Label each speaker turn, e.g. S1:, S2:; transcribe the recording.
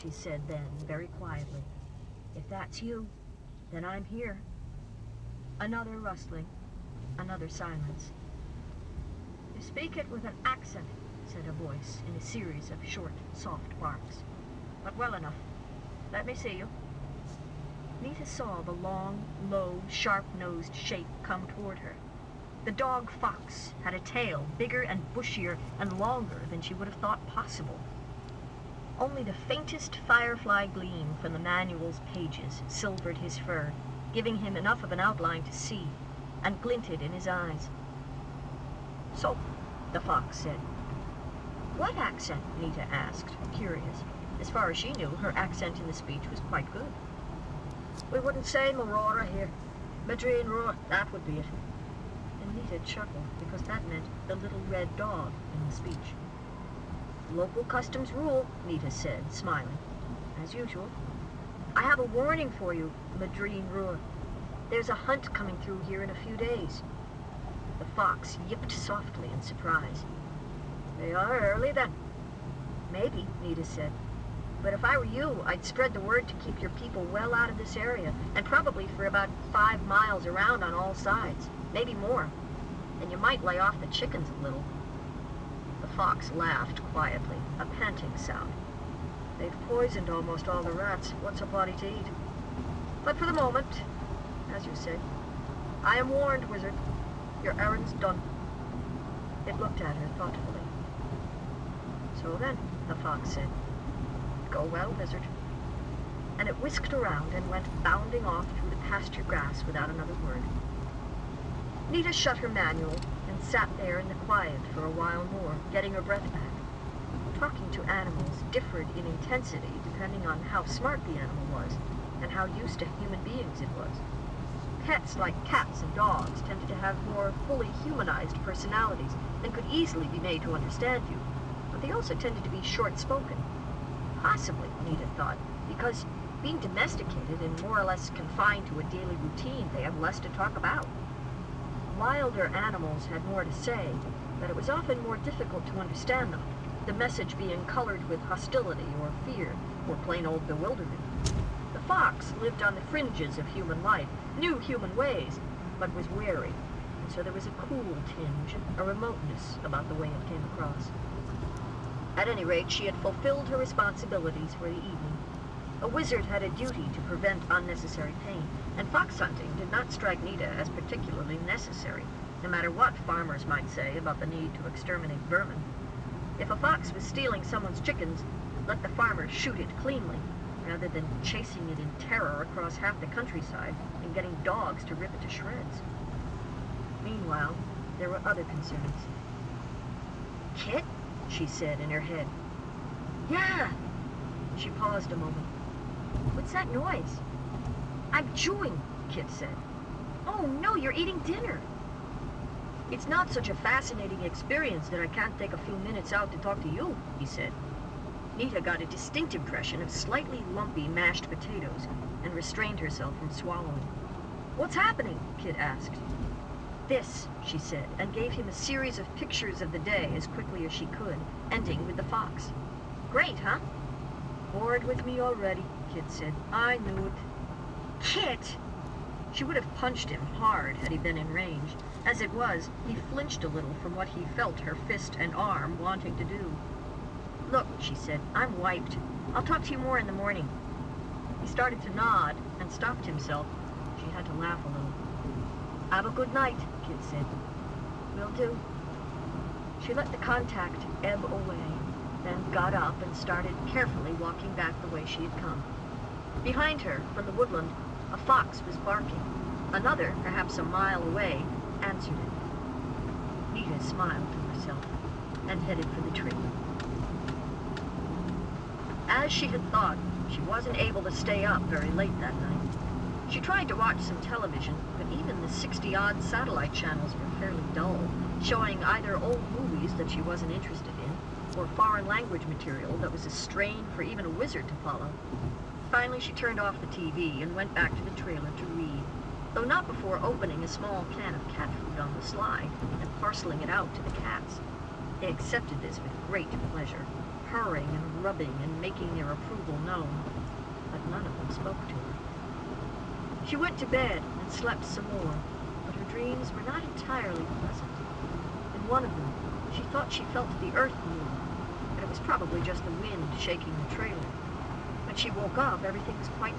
S1: she said then, very quietly. If that's you, then I'm here. Another rustling, another silence. You speak it with an accent, said a voice in a series of short, soft barks. But well enough. Let me see you. Nita saw the long, low, sharp-nosed shape come toward her. The dog Fox had a tail bigger and bushier and longer than she would have thought possible. Only the faintest firefly gleam from the manual's pages silvered his fur, giving him enough of an outline to see, and glinted in his eyes. So, the fox said. What accent? Nita asked, curious. As far as she knew, her accent in the speech was quite good. We wouldn't say Marauder here. Madrine Roar, that would be it. And Nita chuckled, because that meant the little red dog in the speech. Local customs rule, Nita said, smiling. As usual. I have a warning for you, Madrine Roar. There's a hunt coming through here in a few days. The fox yipped softly in surprise. They are early, then. Maybe, Nita said. But if I were you, I'd spread the word to keep your people well out of this area, and probably for about 5 miles around on all sides, maybe more. And you might lay off the chickens a little. The fox laughed quietly, a panting sound. They've poisoned almost all the rats. What's a body to eat? But for the moment, as you say, I am warned, wizard. Your errand's done. It looked at her thoughtfully. So then, the fox said, go well, wizard. And it whisked around and went bounding off through the pasture grass without another word. Nita shut her manual and sat there in the quiet for a while more, getting her breath back. Talking to animals differed in intensity depending on how smart the animal was and how used to human beings it was. Pets like cats and dogs tended to have more fully humanized personalities and could easily be made to understand you, but they also tended to be short-spoken. Possibly, Nita thought, because being domesticated and more or less confined to a daily routine, they have less to talk about. Wilder animals had more to say, but it was often more difficult to understand them, the message being colored with hostility or fear, or plain old bewilderment. The fox lived on the fringes of human life, knew human ways, but was wary, and so there was a cool tinge, a remoteness about the way it came across. At any rate, she had fulfilled her responsibilities for the evening. A wizard had a duty to prevent unnecessary pain, and fox hunting did not strike Nita as particularly necessary, no matter what farmers might say about the need to exterminate vermin. If a fox was stealing someone's chickens, let the farmer shoot it cleanly, rather than chasing it in terror across half the countryside and getting dogs to rip it to shreds. Meanwhile, there were other concerns. Kit? She said in her head. Yeah! She paused a moment. What's that noise? I'm chewing, Kit said. Oh no, you're eating dinner. It's not such a fascinating experience that I can't take a few minutes out to talk to you, he said. Nita got a distinct impression of slightly lumpy mashed potatoes and restrained herself from swallowing. What's happening? Kit asked. This, she said, and gave him a series of pictures of the day as quickly as she could, ending with the fox. Great, huh? Bored with me already, Kit said. I knew it. Kit! She would have punched him hard had he been in range. As it was, he flinched a little from what he felt her fist and arm wanting to do. Look, she said, I'm wiped. I'll talk to you more in the morning. He started to nod and stopped himself. She had to laugh a little. Have a good night, Kit said. Will do. She let the contact ebb away, then got up and started carefully walking back the way she had come. Behind her, from the woodland, a fox was barking. Another, perhaps a mile away, answered it. Nita smiled to herself and headed for the tree. As she had thought, she wasn't able to stay up very late that night. She tried to watch some television, but even the 60-odd satellite channels were fairly dull, showing either old movies that she wasn't interested in, or foreign language material that was a strain for even a wizard to follow. Finally, she turned off the TV and went back to the trailer to read, though not before opening a small can of cat food on the sly and parceling it out to the cats. They accepted this with great pleasure, purring and rubbing and making their approval known, but none of them spoke to her. She went to bed and slept some more, but her dreams were not entirely pleasant. In one of them, she thought she felt the earth move, but it was probably just the wind shaking the trailer. When she woke up, everything was quite